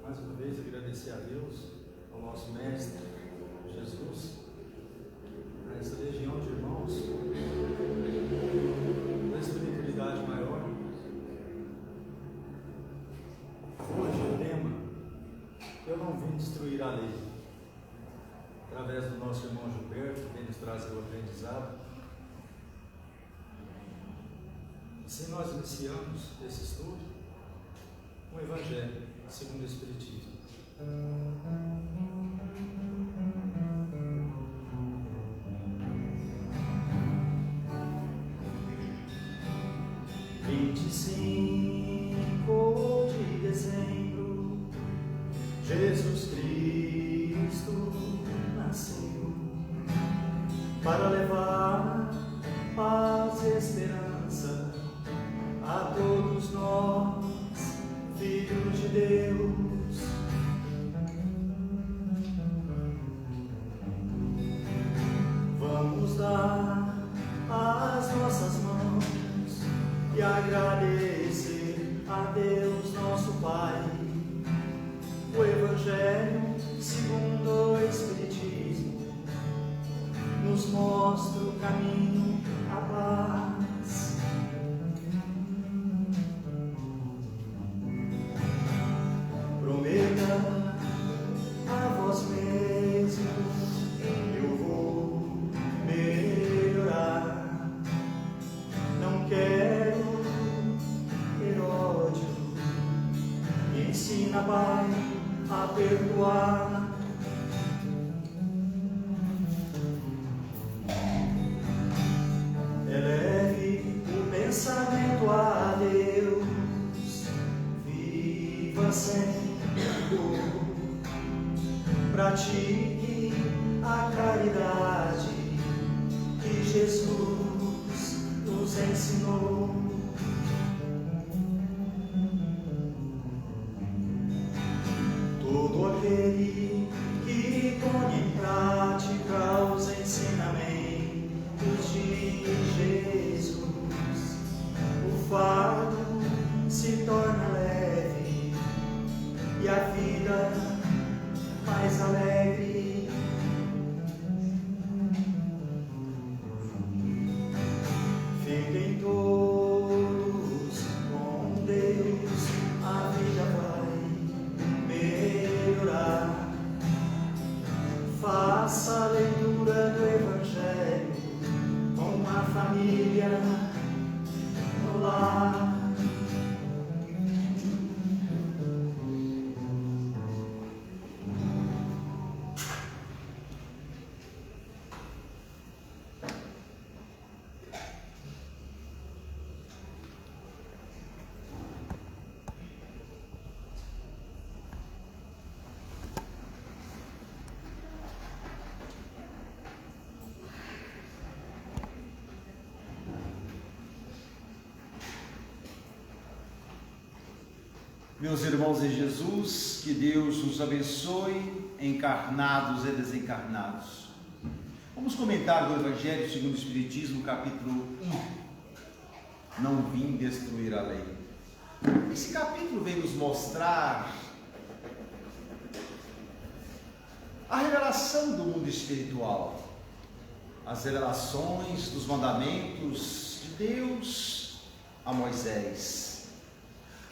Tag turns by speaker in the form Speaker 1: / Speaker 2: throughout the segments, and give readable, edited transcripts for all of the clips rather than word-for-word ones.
Speaker 1: mais uma vez agradecer a Deus, ao nosso Mestre Jesus, a essa legião de irmãos da espiritualidade maior. Hoje o tema: eu não vim destruir a lei, através do nosso irmão Gilberto, que vem nos trazer o aprendizado. Assim nós iniciamos esse estudo com o Evangelho segundo o Espiritismo. de dezembro, Jesus Cristo nasceu para levar paz e esperança a todos nós, filhos de Deus. Vamos dar as nossas mãos e agradecer a Deus nosso Pai. O Evangelho segundo o Espiritismo nos mostra o caminho à paz. Prometa a vós mesmo: eu vou melhorar. Não quero ter ódio. Ensina, Pai, a perdoar. Eleve o pensamento a Deus, viva sempre, pratique a caridade que Jesus nos ensinou. Todo aquele que põe em prática os ensinamentos de Jesus, o fardo se torna leve e a vida mais alegre. Fiquem todos com Deus, a vida vai melhorar. Faça a leitura do Evangelho com a família no lar.
Speaker 2: Meus irmãos em Jesus, que Deus nos abençoe, encarnados e desencarnados. Vamos comentar do Evangelho segundo o Espiritismo, capítulo 1. Não vim destruir a lei. Esse capítulo vem nos mostrar a revelação do mundo espiritual, as revelações dos mandamentos de Deus a Moisés,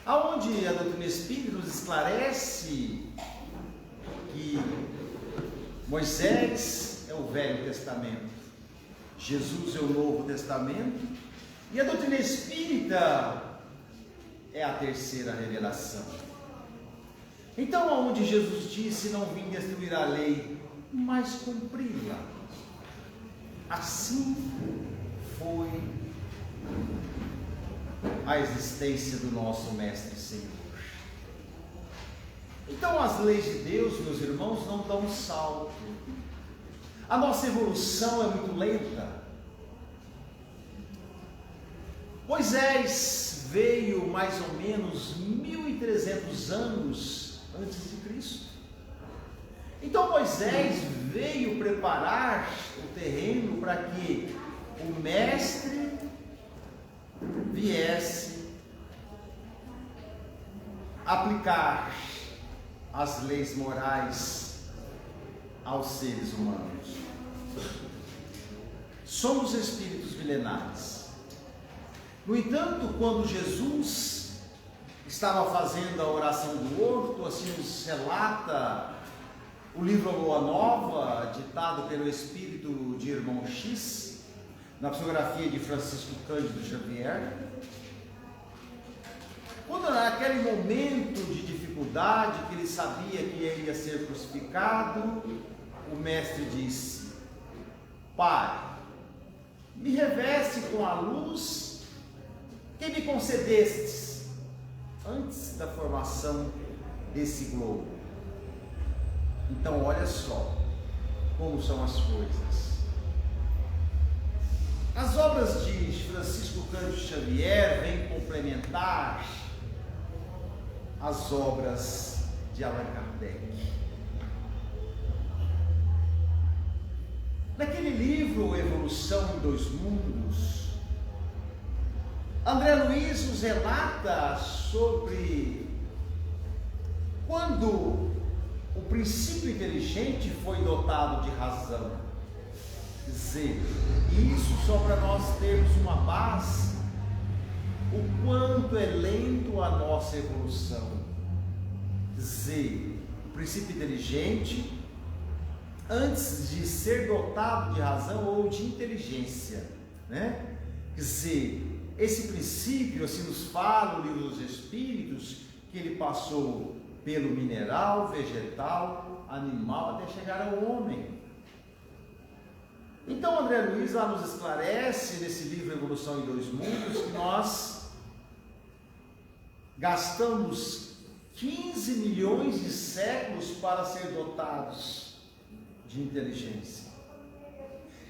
Speaker 2: aonde a doutrina espírita nos esclarece que Moisés é o Velho Testamento, Jesus é o Novo Testamento, e a doutrina espírita é a terceira revelação. Então, aonde Jesus disse: não vim destruir a lei, mas cumpri-la, assim foi a existência do nosso Mestre Senhor. Então, as leis de Deus, meus irmãos, não dão um salto. A nossa evolução é muito lenta. Moisés veio mais ou menos 1300 anos antes de Cristo. Então Moisés veio preparar o terreno para que o Mestre viesse aplicar as leis morais aos seres humanos. Somos espíritos milenares. No entanto, quando Jesus estava fazendo a oração do horto, assim nos relata o livro A Boa Nova, ditado pelo espírito de Irmão X, na psicografia de Francisco Cândido Xavier, quando naquele momento de dificuldade, que ele sabia que ele ia ser crucificado, o mestre disse: Pai, me reveste com a luz que me concedestes antes da formação desse globo. Então olha só como são as coisas. As obras de Francisco Cândido Xavier vêm complementar as obras de Allan Kardec. Naquele livro Evolução em Dois Mundos, André Luiz nos relata sobre quando o princípio inteligente foi dotado de razão. Quer dizer, isso só para nós termos uma base, o quanto é lento a nossa evolução. Quer dizer, o princípio inteligente, antes de ser dotado de razão ou de inteligência, né? Quer dizer, esse princípio, assim nos fala o Livro dos Espíritos, que ele passou pelo mineral, vegetal, animal, até chegar ao homem. Então André Luiz lá nos esclarece nesse livro Evolução em Dois Mundos que nós gastamos 15 milhões de séculos para ser dotados de inteligência.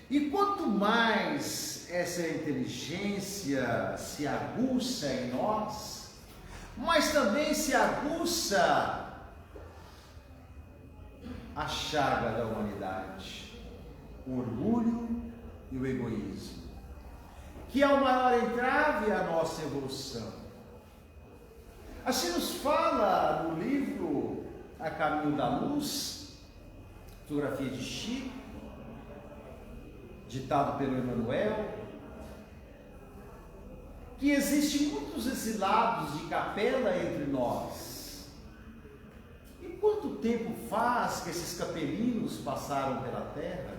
Speaker 2: E quanto mais essa inteligência se aguça em nós, mas também se aguça a chaga da humanidade, o orgulho e o egoísmo, que é o maior entrave à nossa evolução. Assim nos fala no livro A Caminho da Luz, fotografia de Chico, ditado pelo Emmanuel, que existem muitos exilados de capela entre nós. E quanto tempo faz que esses capelinos passaram pela terra?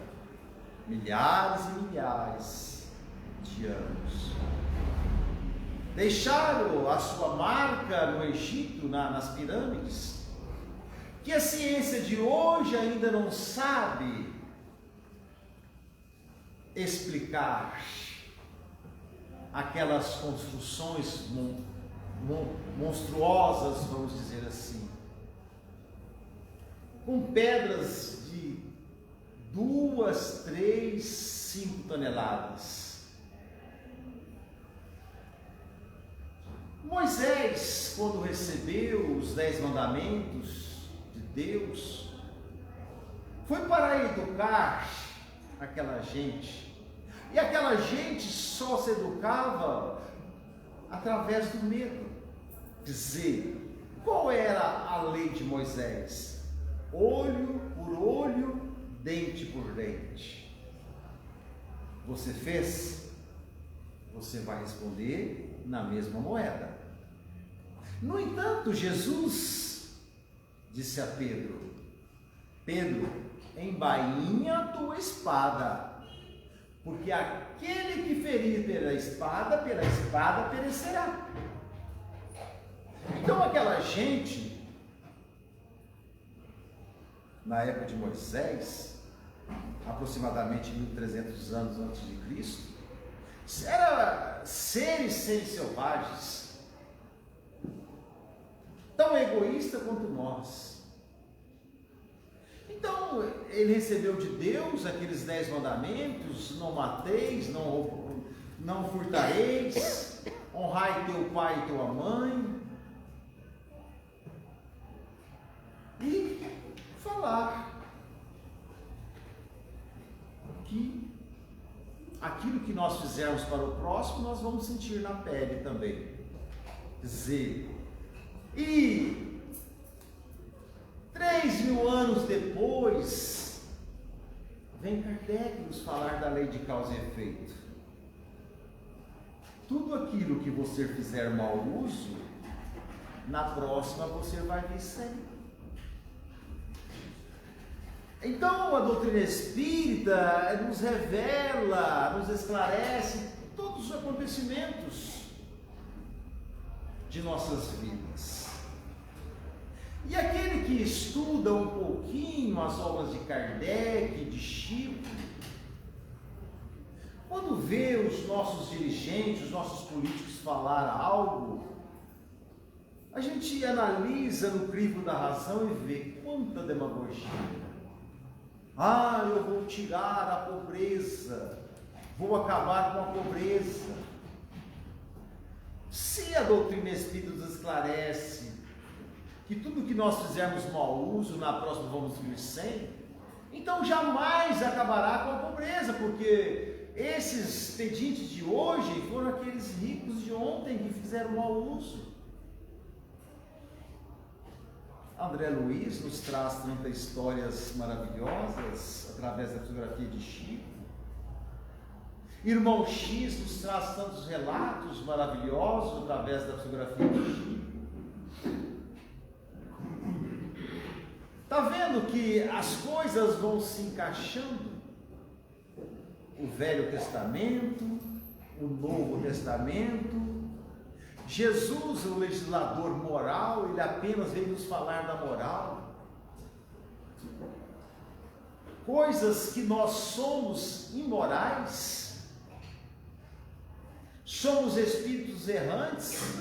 Speaker 2: Milhares e milhares de anos. Deixaram a sua marca no Egito, nas pirâmides, que a ciência de hoje ainda não sabe explicar aquelas construções monstruosas, vamos dizer assim, com pedras de 2, 3, 5 toneladas. Moisés, quando recebeu os 10 mandamentos de Deus, foi para educar aquela gente. E aquela gente só se educava através do medo. Dizer, qual era a lei de Moisés? Olho por olho, dente por dente. Você fez? Você vai responder na mesma moeda. No entanto, Jesus disse a Pedro: Pedro, embainha a tua espada, porque aquele que ferir pela espada perecerá. Então aquela gente, na época de Moisés, aproximadamente 1300 anos antes de Cristo, eram seres selvagens, tão egoístas quanto nós. Então ele recebeu de Deus aqueles 10 mandamentos: não mateis, não furtareis, honrai teu pai e tua mãe, e falar que aquilo que nós fizermos para o próximo, nós vamos sentir na pele também. Dizer, e 2000 anos depois, vem Kardec nos falar da lei de causa e efeito. Tudo aquilo que você fizer mau uso, na próxima você vai ver sem. Então a doutrina espírita nos revela, nos esclarece todos os acontecimentos de nossas vidas. E aquele que estuda um pouquinho as obras de Kardec, de Chico, quando vê os nossos dirigentes, os nossos políticos falar algo, a gente analisa no crivo da razão e vê quanta demagogia. Eu vou tirar a pobreza, vou acabar com a pobreza. Se a doutrina espírita nos esclarece que tudo que nós fizermos mau uso, na próxima vamos vir sem, então jamais acabará com a pobreza, porque esses pedintes de hoje foram aqueles ricos de ontem que fizeram mau uso. André Luiz nos traz 30 histórias maravilhosas através da fotografia de Chico. Irmão X nos traz tantos relatos maravilhosos através da fotografia de Chico. Está vendo que as coisas vão se encaixando? O Velho Testamento, o Novo Testamento. Jesus, o legislador moral, ele apenas veio nos falar da moral. Coisas que nós somos imorais, somos espíritos errantes,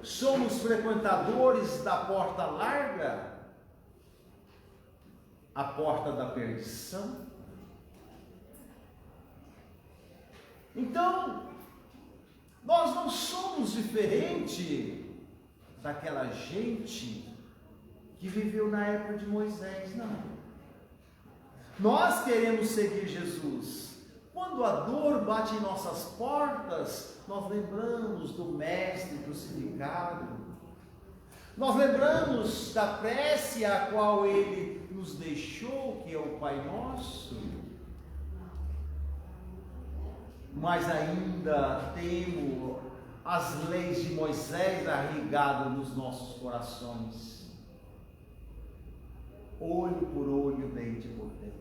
Speaker 2: somos frequentadores da porta larga, a porta da perdição. Então, nós não somos diferente daquela gente que viveu na época de Moisés, não. Nós queremos seguir Jesus. Quando a dor bate em nossas portas, nós lembramos do Mestre crucificado. Nós lembramos da prece a qual Ele nos deixou, que é o Pai Nosso. Mas ainda temos as leis de Moisés arraigadas nos nossos corações. Olho por olho, dente por dente.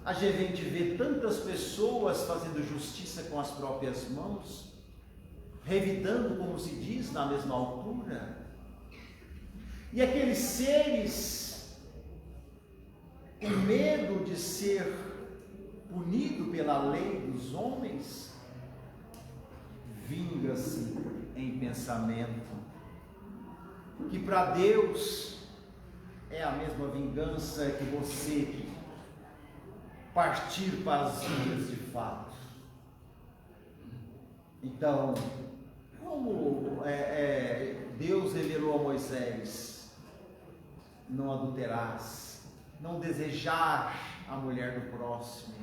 Speaker 2: A gente vê tantas pessoas fazendo justiça com as próprias mãos, revidando, como se diz, na mesma altura. E aqueles seres, com medo de ser punido pela lei dos homens, vinga-se em pensamento, que para Deus é a mesma vingança que você partir para as vias de fato. Então, como Deus revelou a Moisés, não adulterarás, não desejar a mulher do próximo.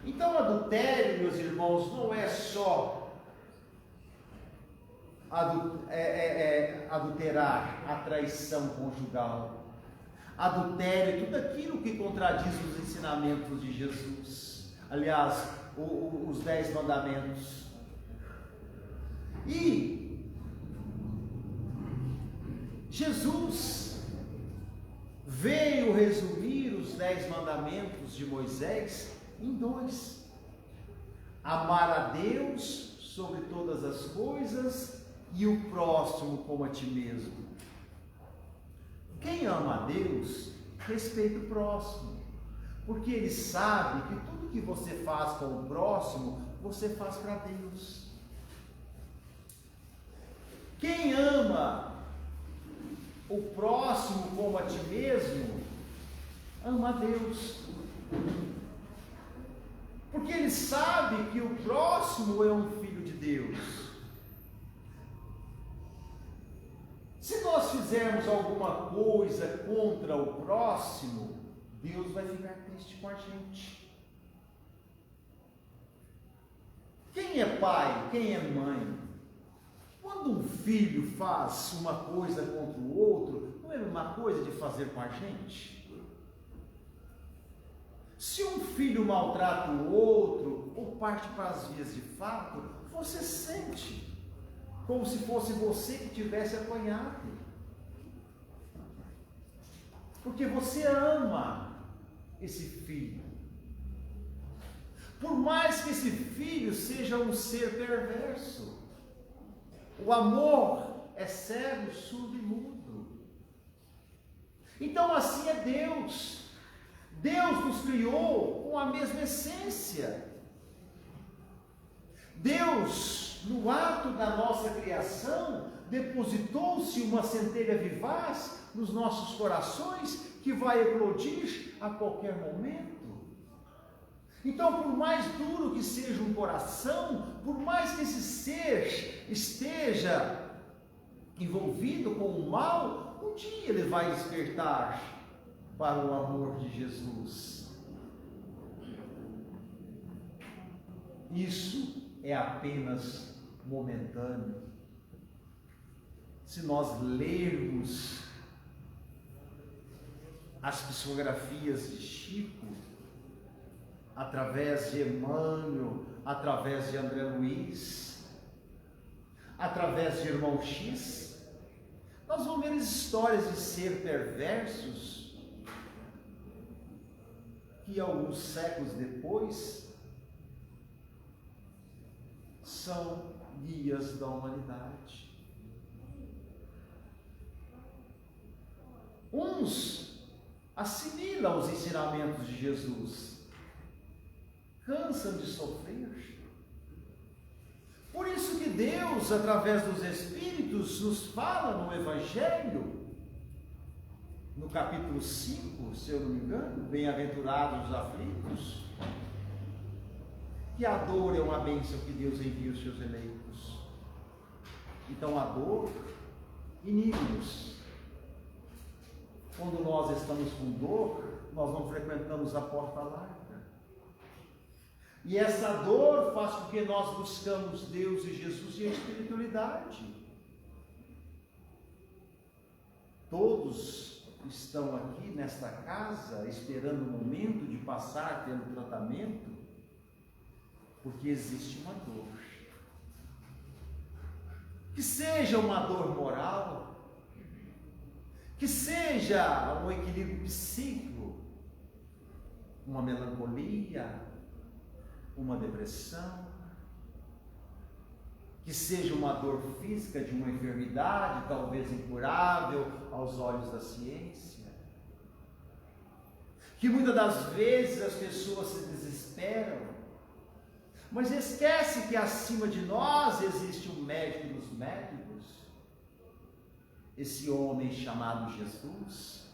Speaker 2: Então, adultério, meus irmãos, não é só adulterar a traição conjugal. Adultério é tudo aquilo que contradiz os ensinamentos de Jesus. Aliás, os 10 mandamentos. E Jesus veio resumir os 10 mandamentos de Moisés em 2: amar a Deus sobre todas as coisas e o próximo como a ti mesmo. Quem ama a Deus, respeita o próximo, porque ele sabe que tudo que você faz com o próximo, você faz para Deus. Quem ama o próximo como a ti mesmo, ama a Deus, porque ele sabe que o próximo é um filho de Deus. Se nós fizermos alguma coisa contra o próximo, Deus vai ficar triste com a gente. Quem é pai? Quem é mãe? Quando um filho faz uma coisa contra o outro, não é a mesma coisa de fazer com a gente? Se um filho maltrata o outro, ou parte para as vias de fato, você sente como se fosse você que tivesse apanhado. Porque você ama esse filho. Por mais que esse filho seja um ser perverso, o amor é cego, surdo e mudo. Então assim é Deus. Deus nos criou com a mesma essência. Deus, no ato da nossa criação, depositou-se uma centelha vivaz nos nossos corações que vai eclodir a qualquer momento. Então, por mais duro que seja um coração, por mais que esse ser esteja envolvido com o mal, um dia ele vai despertar para o amor de Jesus. Isso é apenas momentâneo. Se nós lermos as psicografias de Chico, através de Emmanuel, através de André Luiz, através de Irmão X, nós vamos ver histórias de ser perversos que alguns séculos depois são guias da humanidade. Uns assimilam os ensinamentos de Jesus, cansam de sofrer. Por isso que Deus, através dos Espíritos, nos fala no Evangelho, no capítulo 5, se eu não me engano, bem-aventurados os aflitos, que a dor é uma bênção que Deus envia aos seus eleitos. Então a dor inibe-nos. Quando nós estamos com dor, nós não frequentamos a porta larga. E essa dor faz com que nós buscamos Deus e Jesus e a espiritualidade. Todos estão aqui nesta casa esperando o momento de passar pelo tratamento, porque existe uma dor. Que seja uma dor moral, que seja um equilíbrio psíquico, uma melancolia, uma depressão, que seja uma dor física de uma enfermidade, talvez incurável aos olhos da ciência, que muitas das vezes as pessoas se desesperam, mas esquece que acima de nós existe um médico dos médicos, esse homem chamado Jesus,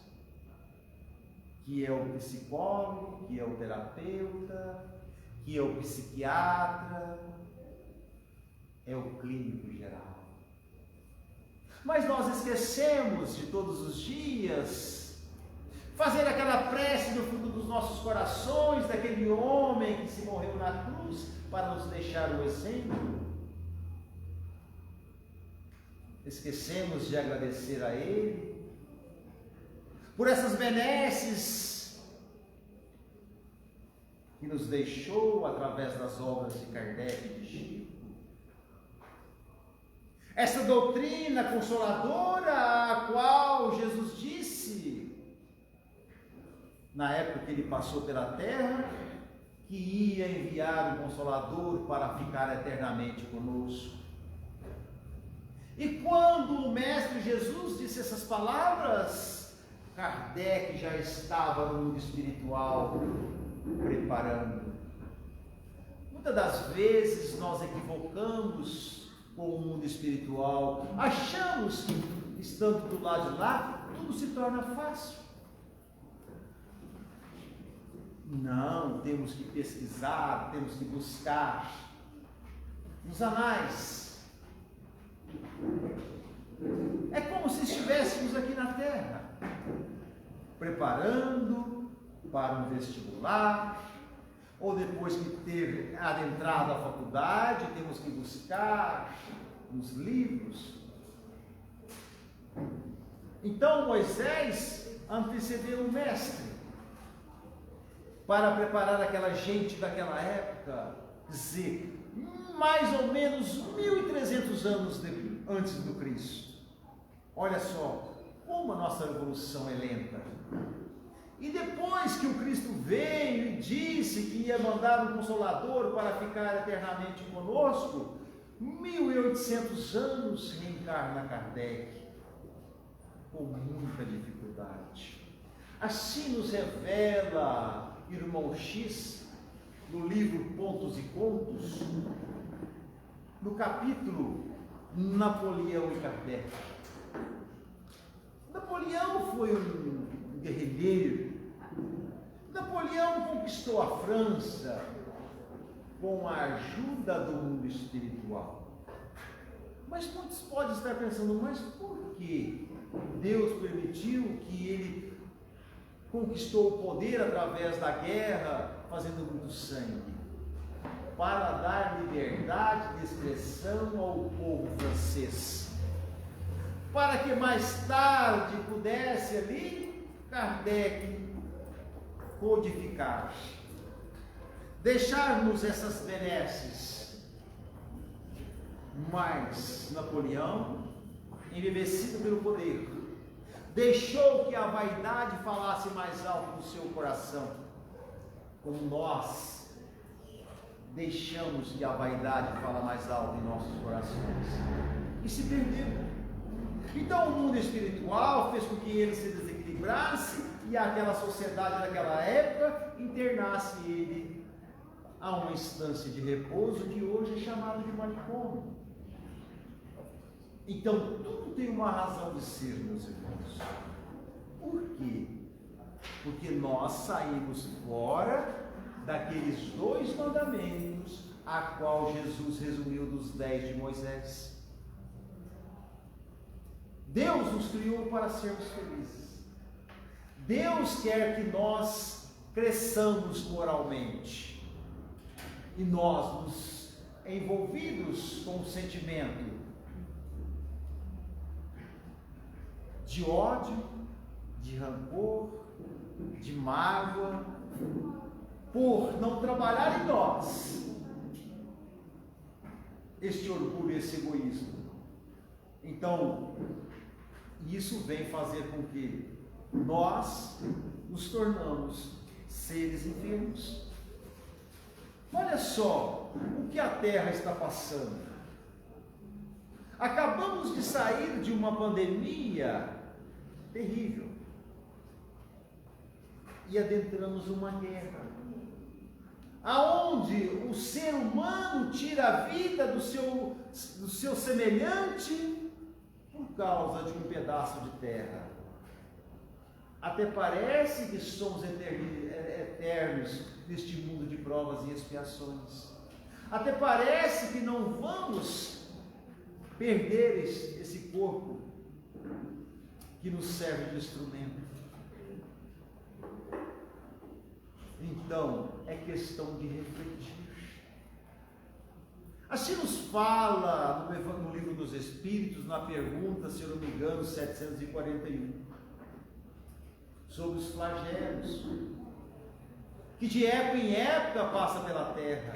Speaker 2: que é o psicólogo, que é o terapeuta, que é o psiquiatra, é o clínico geral. Mas nós esquecemos de todos os dias fazer aquela prece no fundo dos nossos corações, daquele homem que se morreu na cruz para nos deixar o exemplo. Esquecemos de agradecer a Ele por essas benesses que nos deixou através das obras de Kardec e de Chico. Essa doutrina consoladora a qual Jesus disse, na época que ele passou pela terra, que ia enviar um Consolador para ficar eternamente conosco. E quando o Mestre Jesus disse essas palavras, Kardec já estava no mundo espiritual preparando. Muitas das vezes nós equivocamos com o mundo espiritual, achamos que estando do lado de lá, tudo se torna fácil. Não, temos que pesquisar, temos que buscar nos anais. É como se estivéssemos aqui na Terra, preparando para um vestibular, ou depois que ter adentrado a faculdade, temos que buscar nos livros. Então Moisés antecedeu o mestre para preparar aquela gente daquela época, dizer, mais ou menos 1.300 anos antes do Cristo. Olha só como a nossa evolução é lenta. E depois que o Cristo veio e disse que ia mandar um Consolador para ficar eternamente conosco, 1.800 anos reencarna Kardec, com muita dificuldade. Assim nos revela Irmão X, no livro Pontos e Contos, no capítulo Napoleão e Kardec. Napoleão foi um guerrilheiro. Napoleão conquistou a França com a ajuda do mundo espiritual. Mas muitos podem estar pensando, mas por que Deus permitiu que ele conquistou o poder através da guerra, fazendo muito sangue? Para dar liberdade de expressão ao povo francês, para que mais tarde pudesse ali Kardec codificar, deixarmos essas benesses. Mas Napoleão, embevecido pelo poder, deixou que a vaidade falasse mais alto no seu coração, como nós deixamos que a vaidade fale mais alto em nossos corações, e se perdeu. Então o mundo espiritual fez com que ele se desequilibrasse e aquela sociedade daquela época internasse ele a uma instância de repouso que hoje é chamado de manicômio. Então tudo tem uma razão de ser, meus irmãos. Por quê? Porque nós saímos fora daqueles 2 mandamentos a qual Jesus resumiu dos 10 de Moisés. Deus nos criou para sermos felizes. Deus quer que nós cresçamos moralmente. E nós nos envolvidos com o sentimento de ódio, de rancor, de mágoa, por não trabalhar em nós este orgulho e esse egoísmo. Então, isso vem fazer com que nós nos tornamos seres enfermos. Olha só o que a Terra está passando. Acabamos de sair de uma pandemia terrível e adentramos uma guerra, aonde o ser humano tira a vida do seu semelhante por causa de um pedaço de terra. Até parece que somos eternos neste mundo de provas e expiações. Até parece que não vamos perder esse corpo que nos serve de instrumento. Então, é questão de refletir. Assim nos fala no Livro dos Espíritos, na pergunta, se eu não me engano, 741, sobre os flagelos, que de época em época passa pela terra.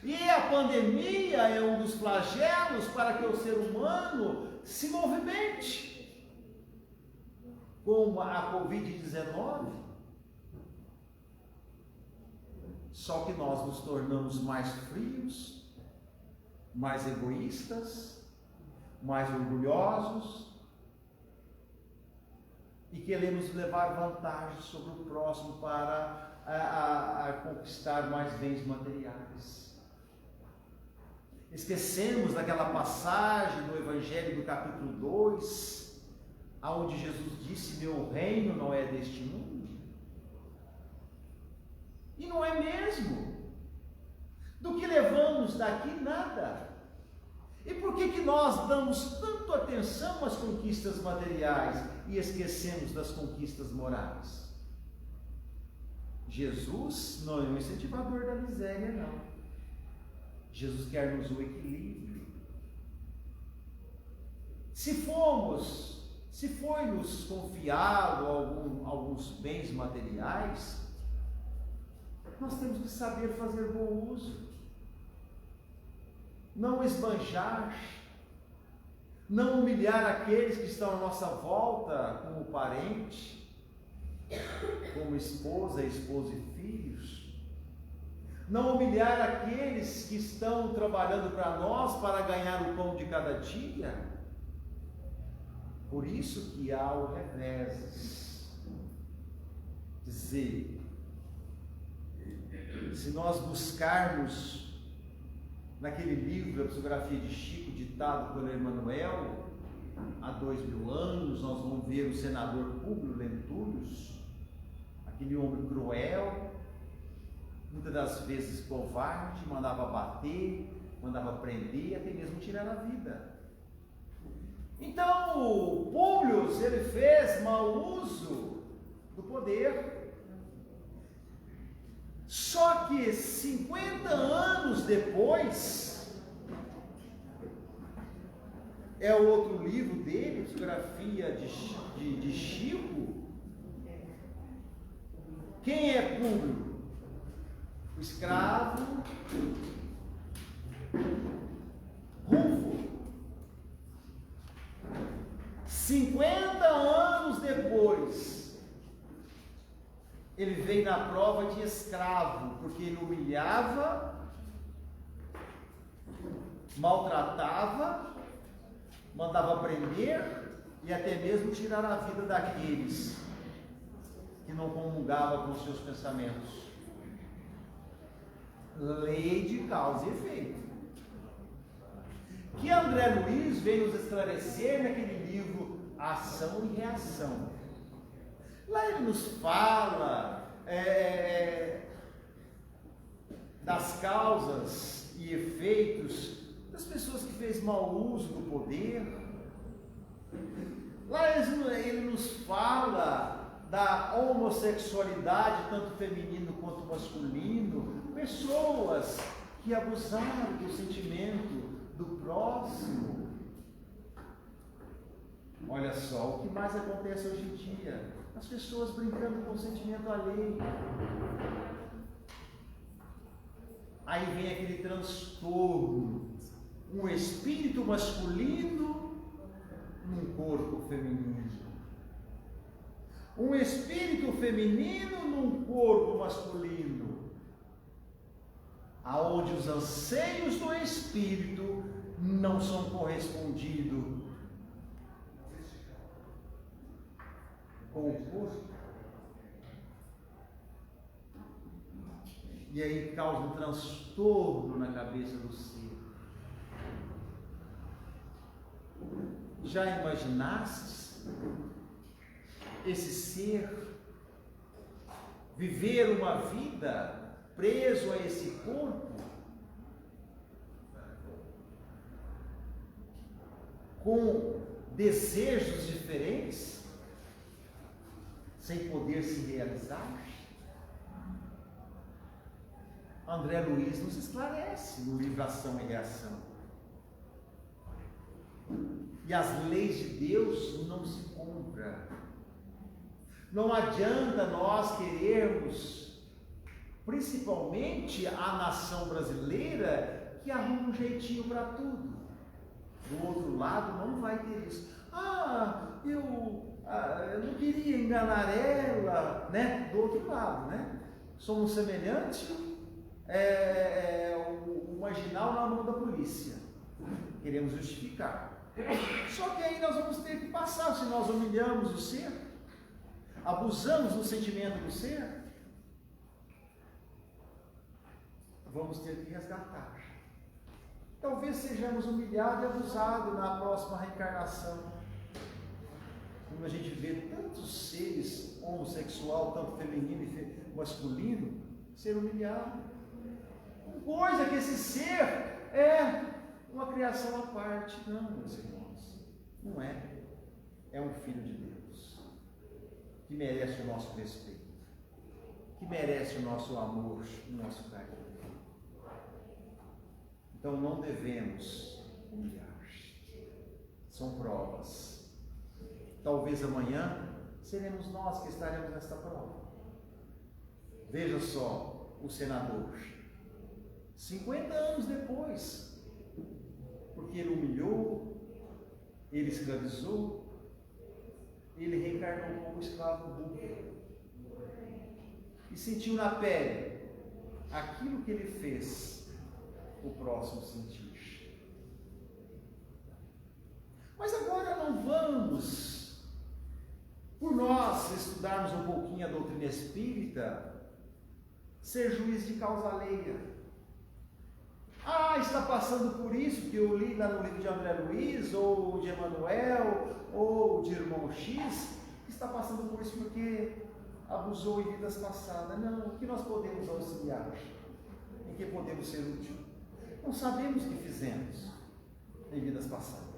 Speaker 2: E a pandemia é um dos flagelos para que o ser humano se movimente, como a Covid-19. Só que nós nos tornamos mais frios, mais egoístas, mais orgulhosos e queremos levar vantagem sobre o próximo para conquistar mais bens materiais. Esquecemos daquela passagem do Evangelho do capítulo 2, onde Jesus disse: meu reino não é deste mundo. E não é mesmo. Do que levamos daqui, nada. E por que nós damos tanto atenção às conquistas materiais e esquecemos das conquistas morais? Jesus não é um incentivador da miséria, não. Jesus quer-nos o equilíbrio. Se foi-nos confiado alguns bens materiais, nós temos que saber fazer bom uso. Não esbanjar, não humilhar aqueles que estão à nossa volta, como parente, como esposa e filhos. Não humilhar aqueles que estão trabalhando para nós para ganhar o pão de cada dia. Por isso que há o revés. Dizer, se nós buscarmos naquele livro, a psicografia de Chico, ditado pelo Emmanuel, há 2000 anos, nós vamos ver o senador Públio Lentulus, aquele homem cruel, muitas das vezes covarde, mandava bater, mandava prender, até mesmo tirar a vida. Então, Públio, ele fez mau uso do poder. Só que 50 anos depois, é o outro livro dele, psicografia de Chico. Quem é Públio? O escravo Rufo. 50 anos depois, ele veio na prova de escravo, porque ele humilhava, maltratava, mandava prender e até mesmo tirar a vida daqueles que não comungavam com seus pensamentos. Lei de causa e efeito. Que André Luiz veio nos esclarecer naquele livro Ação e Reação. Lá ele nos fala das causas e efeitos das pessoas que fez mau uso do poder. Lá ele nos fala da homossexualidade, tanto feminino quanto masculino, pessoas que abusaram do sentimento do próximo. Olha só o que mais acontece hoje em dia, as pessoas brincando com o sentimento alheio. Aí vem aquele transtorno, um espírito masculino num corpo feminino, um espírito feminino num corpo masculino, aonde os anseios do espírito não são correspondidos com o corpo. E aí causa um transtorno na cabeça do ser. Já imaginaste esse ser viver uma vida preso a esse corpo, com desejos diferentes, sem poder se realizar? André Luiz nos esclarece no livro Ação e Reação. E as leis de Deus não se compram. Não adianta nós querermos, principalmente a nação brasileira, que arruma um jeitinho para tudo. Do outro lado não vai ter isso. Eu não queria enganar ela, né? Do outro lado, né? Somos semelhantes, o marginal na mão da polícia. Queremos justificar. Só que aí nós vamos ter que passar, se nós humilhamos o ser, abusamos do sentimento do ser, vamos ter que resgatar. Talvez sejamos humilhados e abusados na próxima reencarnação. Quando a gente vê tantos seres homossexual, tanto feminino e masculino, ser humilhado. Coisa que esse ser é uma criação à parte. Não, meus irmãos, não é. É um filho de Deus, que merece o nosso respeito, que merece o nosso amor, o nosso carinho. Então não devemos humilhar. São provas. Talvez amanhã seremos nós que estaremos nesta prova. Veja só o senador, 50 anos depois, porque ele humilhou, ele escravizou, ele reencarnou como escravo burro e sentiu na pele aquilo que ele fez o próximo sentir. Mas agora não vamos, por nós estudarmos um pouquinho a doutrina espírita, ser juiz de causa alheia. Está passando por isso que eu li lá no livro de André Luiz, ou de Emmanuel, ou de Irmão X, está passando por isso porque abusou em vidas passadas. Não, o que nós podemos auxiliar? Em que podemos ser útil? Não sabemos o que fizemos em vidas passadas.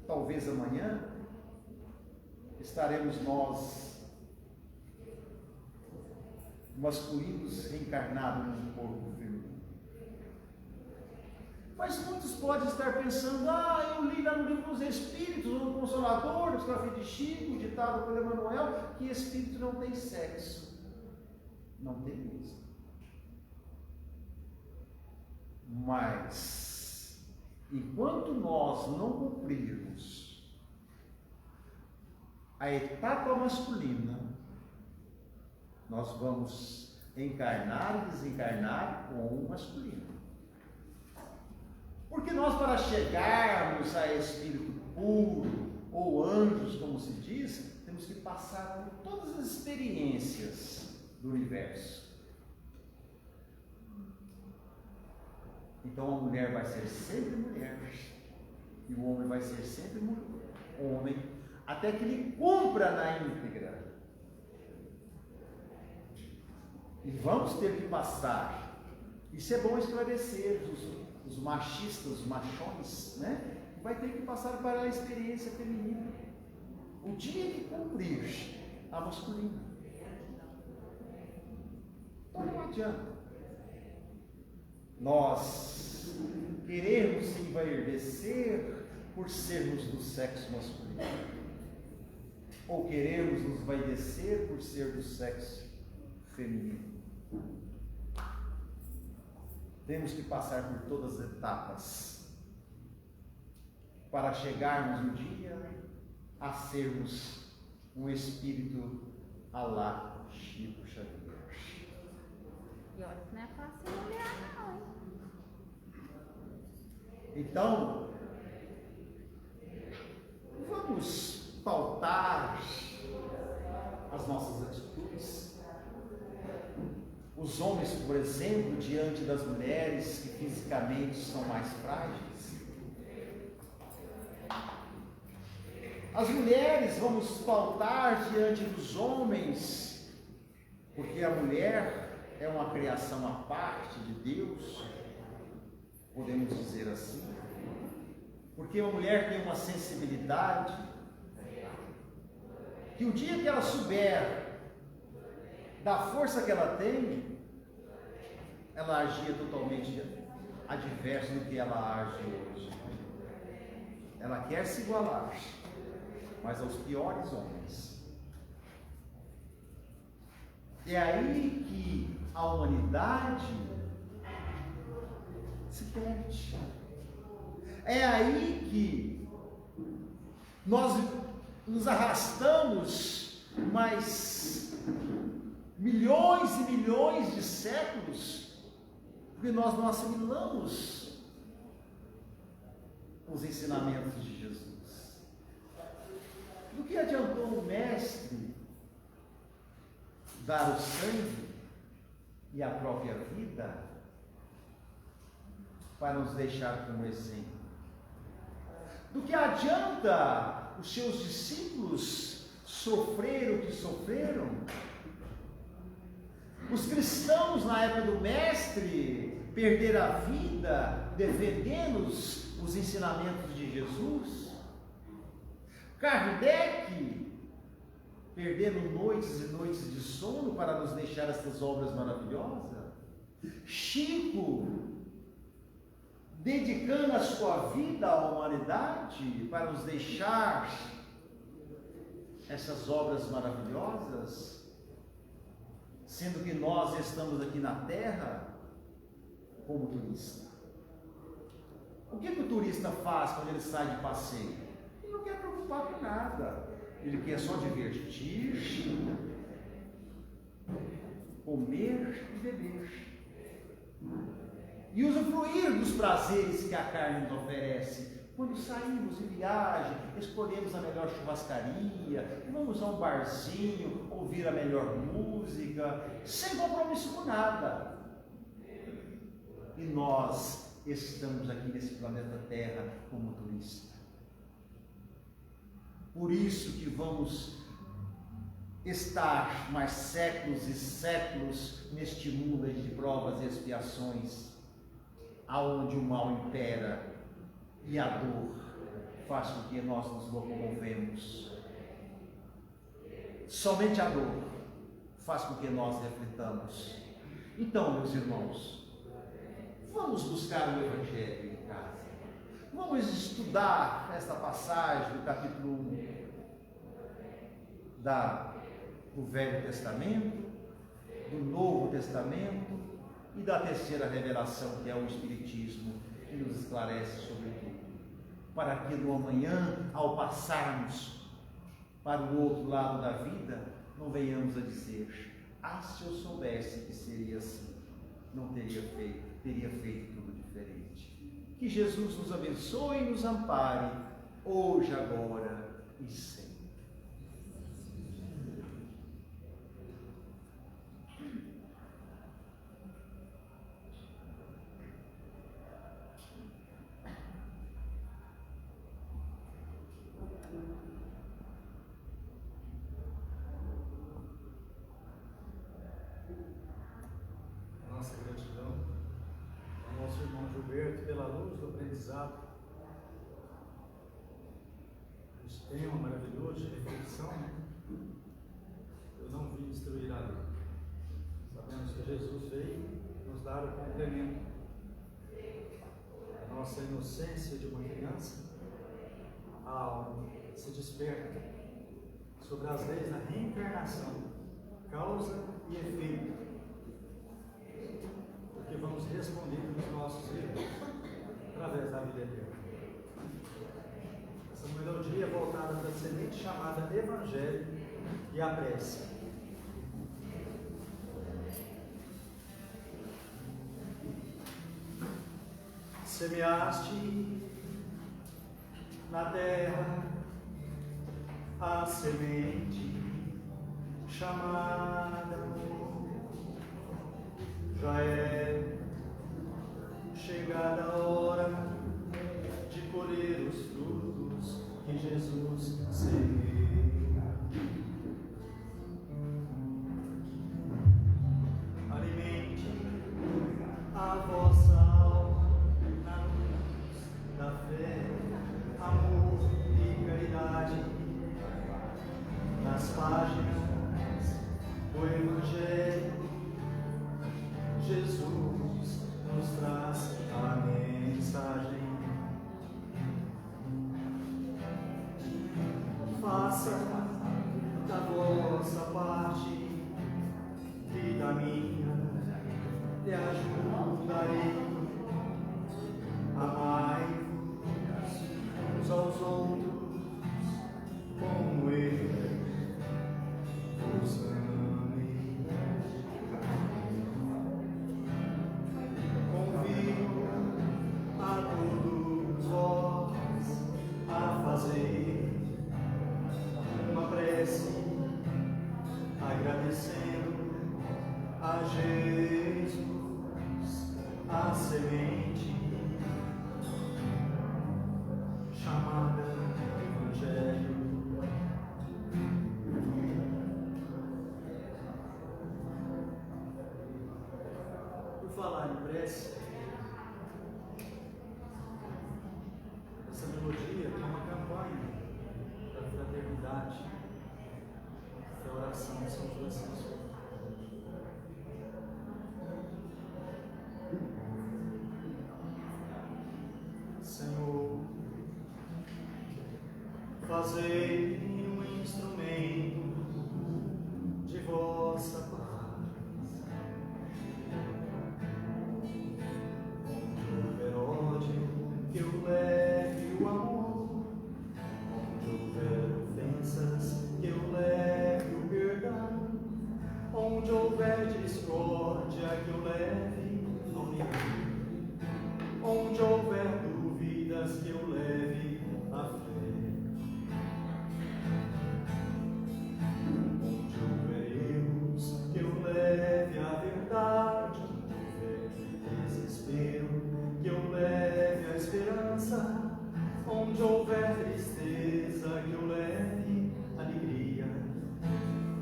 Speaker 2: Talvez amanhã estaremos nós masculinos reencarnados num corpo feminino. Mas muitos podem estar pensando: eu li lá no livro dos Espíritos, no Consolador, no Escravo de Chico, ditado por Emmanuel, que espírito não tem sexo. Não tem mesmo. Mas, enquanto nós não cumprirmos a etapa masculina, nós vamos encarnar e desencarnar com o masculino. Porque nós, para chegarmos a espírito puro, ou anjos, como se diz, temos que passar por todas as experiências do universo. Então a mulher vai ser sempre mulher, e o homem vai ser sempre homem, até que ele cumpra na íntegra. E vamos ter que passar. Isso é bom esclarecer os machistas, os machões, né? Vai ter que passar para a experiência feminina. O dia que cumprir a masculina. Então não adianta nós queremos se envaidecer por sermos do sexo masculino, ou queremos nos envaidecer por ser do sexo feminino. Temos que passar por todas as etapas para chegarmos um dia a sermos um espírito à la Chico Xavier.
Speaker 3: E olha que não é fácil olhar, não.
Speaker 2: Então, vamos pautar as nossas atitudes. Os homens, por exemplo, diante das mulheres que fisicamente são mais frágeis. As mulheres vamos pautar diante dos homens, porque a mulher é uma criação à parte de Deus, podemos dizer assim, porque a mulher tem uma sensibilidade, que o dia que ela souber da força que ela tem, ela agia totalmente adverso do que ela age hoje. Ela quer se igualar, mas aos piores homens. É aí que a humanidade se perde. É aí que nós nos arrastamos mais milhões e milhões de séculos, porque nós não assimilamos os ensinamentos de Jesus. Do que adiantou o mestre dar o sangue e a própria vida para nos deixar como exemplo? Do que adianta os seus discípulos sofrer o que sofreram? Os cristãos na época do mestre perderam a vida defendendo os ensinamentos de Jesus. Kardec perdendo noites e noites de sono para nos deixar essas obras maravilhosas. Chico dedicando a sua vida à humanidade para nos deixar essas obras maravilhosas, sendo que nós estamos aqui na Terra como turista. O que o turista faz quando ele sai de passeio? Ele não quer preocupar com nada, ele quer só divertir, comer e beber e usufruir dos prazeres que a carne nos oferece. Quando saímos em viagem, escolhemos a melhor churrascaria, vamos a um barzinho, ouvir a melhor música, sem compromisso com nada. E nós estamos aqui nesse planeta Terra como turista. Por isso que vamos estar mais séculos e séculos neste mundo de provas e expiações, aonde o mal impera e a dor faz com que nós nos locomovemos. Somente a dor faz com que nós reflitamos. Então, meus irmãos, vamos buscar o Evangelho em casa. Vamos estudar esta passagem do capítulo 1 do Velho Testamento, do Novo Testamento e da terceira revelação, que é o Espiritismo, que nos esclarece sobre tudo, para que no amanhã, ao passarmos para o outro lado da vida, não venhamos a dizer: ah, se eu soubesse que seria assim, não teria feito tudo diferente. Que Jesus nos abençoe e nos ampare, hoje, agora e sempre.
Speaker 1: Nossa gratidão ao nosso irmão Gilberto pela luz do aprendizado, este tema maravilhoso de reflexão, né? Eu não vim destruir a lei. Sabemos que Jesus veio nos dar o complemento. A nossa inocência de uma criança, a alma se desperta sobre as leis da reencarnação, causa e efeito, que vamos responder nos nossos erros através da vida eterna. Essa melodia é voltada para a semente chamada Evangelho e a prece. Semeaste na terra a semente chamada amor. Já é chegada a hora de colher os frutos que Jesus semeou. Alimente a vossa alma na luz da fé, amor e caridade, nas páginas do Evangelho. Jesus nos traz a mensagem. Faça da vossa parte e da minha te ajudarei. Amai-vos uns aos outros como eu vos amei. Convido a todos vós a fazer uma prece, agradecendo a Jesus a semente chamada Evangelho. Por falar em prece, essa melodia é uma campanha da fraternidade, da oração de São Francisco. Fazei-me um instrumento de vossa paz. Onde houver ódio, que eu leve o amor. Onde houver ofensas, que eu leve o perdão. Onde houver discórdia, que eu leve a união. Onde houver dúvidas, que eu leve a fé. Onde houver erros, que eu leve a verdade. Onde houver desespero, que eu leve a esperança. Onde houver tristeza, que eu leve alegria.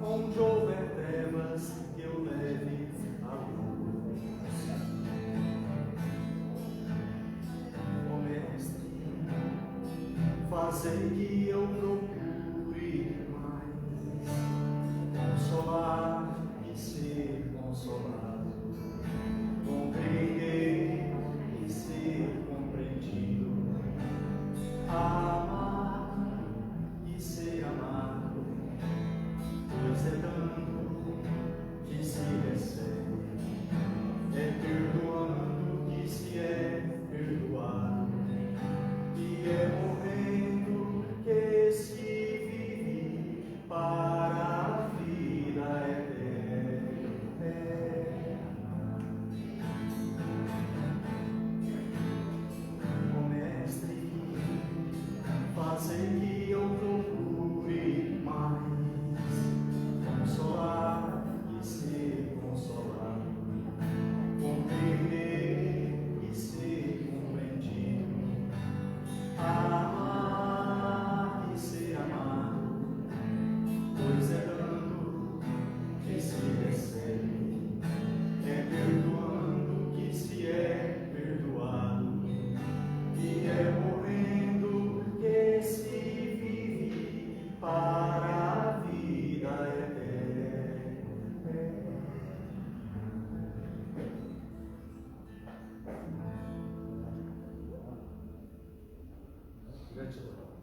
Speaker 1: Onde houver trevas, que eu leve a luz. Ó Mestre, fazei que eu procure mais consolar e ser consolado, compreender e ser compreendido, amar e ser amado, pois é dando que se recebe, é perdoando que se é perdoado, e é morrendo que se vive para a vida eterna. Ó Mestre, fazei que eu procure mais consolar e ser consolado, compreender e ser compreendido, amar e ser amado, pois é dando que se recebe, é perdoando que se é perdoado, e é morrendo que se vive para a vida eterna. Gratidão.